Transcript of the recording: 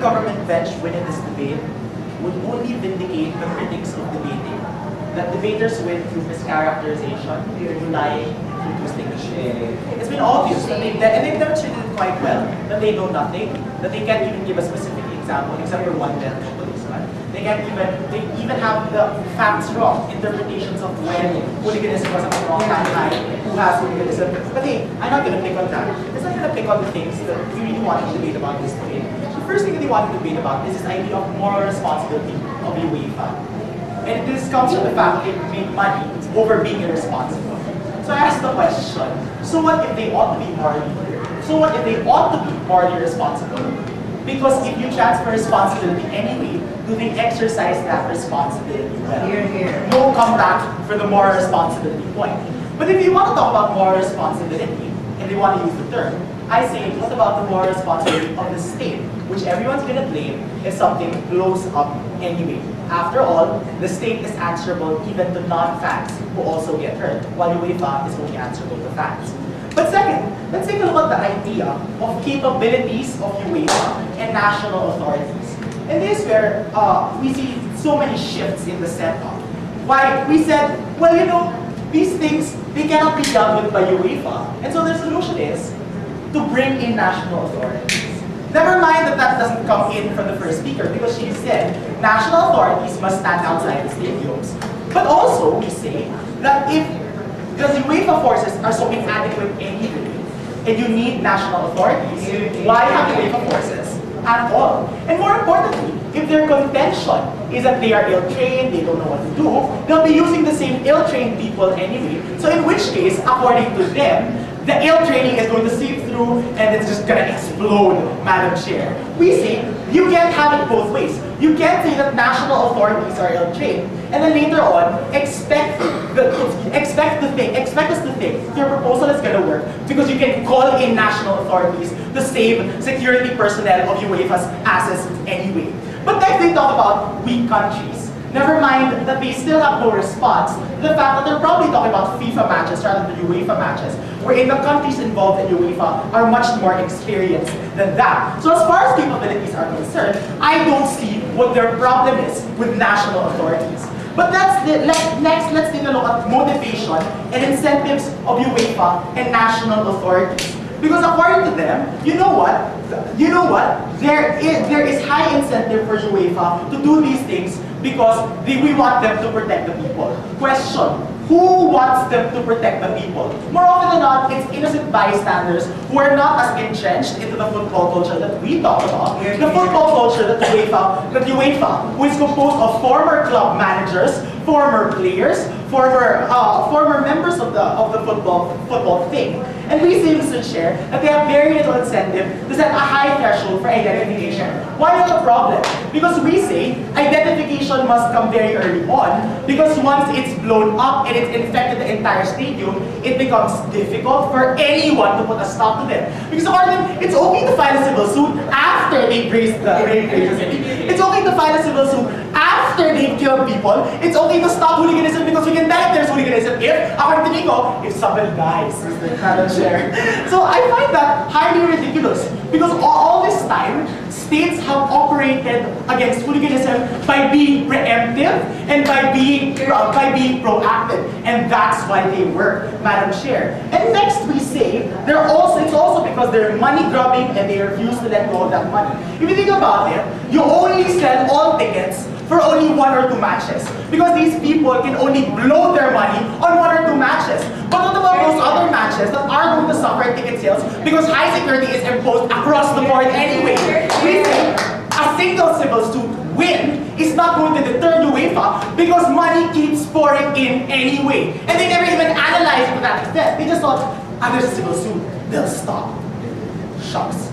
government bench win in this debate would only vindicate the critics of debating. That debaters win through mischaracterization, through lying, through twisting the truth. It's been obvious that they've demonstrated it quite well, that they know nothing, that they can't even give a specific example except for one bench policeman. They even have the facts wrong, interpretations of when hooliganism was a wrong time, who has hooliganism. But hey, I'm not gonna pick on that. It's not gonna pick on the things that we really want to debate about this debate. The first thing that they want to debate about is this idea of moral responsibility of UEFA. And this comes from the fact that they make money over being irresponsible. So I asked the question, so what if they ought to be morally responsible? Because if you transfer responsibility anyway, do they exercise that responsibility well? No comeback for the moral responsibility point. But if you want to talk about moral responsibility, and they want to use the term, I say, what about the moral responsibility of the state, which everyone's going to blame if something blows up anyway? After all, the state is answerable even to non-fans who also get hurt, while UEFA is only answerable to fans. But second, let's take a look at the idea of capabilities of UEFA and national authorities. And this is where we see so many shifts in the setup. Why? We said, well, you know, these things, they cannot be dealt with by UEFA. And so the solution is to bring in national authorities. Never mind that that doesn't come in from the first speaker, because she said national authorities must stand outside the stadiums. But also, we say that if the UEFA forces are so inadequate anyway, and you need national authorities, why have UEFA forces at all? And more importantly, if their contention is that they are ill-trained, they don't know what to do, they'll be using the same ill-trained people anyway. So in which case, according to them, the ill training is going to seep through and it's just going to explode, Madam Chair. We say you can't have it both ways. You can't say that national authorities are ill-trained and then later on expect us to think your proposal is going to work because you can call in national authorities to save security personnel of UEFA's asses anyway. But next they talk about weak countries. Never mind that they still have no response to the fact that they're probably talking about FIFA matches rather than UEFA matches, wherein the countries involved in UEFA are much more experienced than that. So as far as capabilities are concerned, I don't see what their problem is with national authorities. But next, let's take a look at motivation and incentives of UEFA and national authorities. Because according to them, you know what? There is high incentive for UEFA to do these things because we want them to protect the people. Question, who wants them to protect the people? More often than not, it's innocent bystanders who are not as entrenched into the football culture that we talk about. The football culture that UEFA, who is composed of former club managers, former players, former members of the football thing. And we say, Mr. Chair, that they have very little incentive to set a high threshold for identification. Why is the problem? Because we say identification must come very early on, because once it's blown up and it's infected the entire stadium, it becomes difficult for anyone to put a stop to them. Because according to them, it's okay to file a civil suit after they've raised the rape rates. It's okay to file a civil suit after they've killed people. It's okay to stop hooliganism because we can tell if there's hooliganism if, according to Nico, if somebody dies, Mr. Madam Chair. So I find that highly ridiculous because all this time, states have operated against hooliganism by being preemptive and by being proactive, and that's why they work, Madam Chair. And next we say it's also because they're money grubbing and they refuse to let go of that money. If you think about it, you only sell all tickets for only 1 or 2 matches because these people can only blow their money on 1 or 2 matches. But what about those other matches that are going to suffer ticket sales because high security is imposed across the board anyway? We think a single civil suit win is not going to deter UEFA because money keeps pouring in anyway. And they never even analyze it to that extent. They just thought, there's a civil suit, they'll stop. Shucks.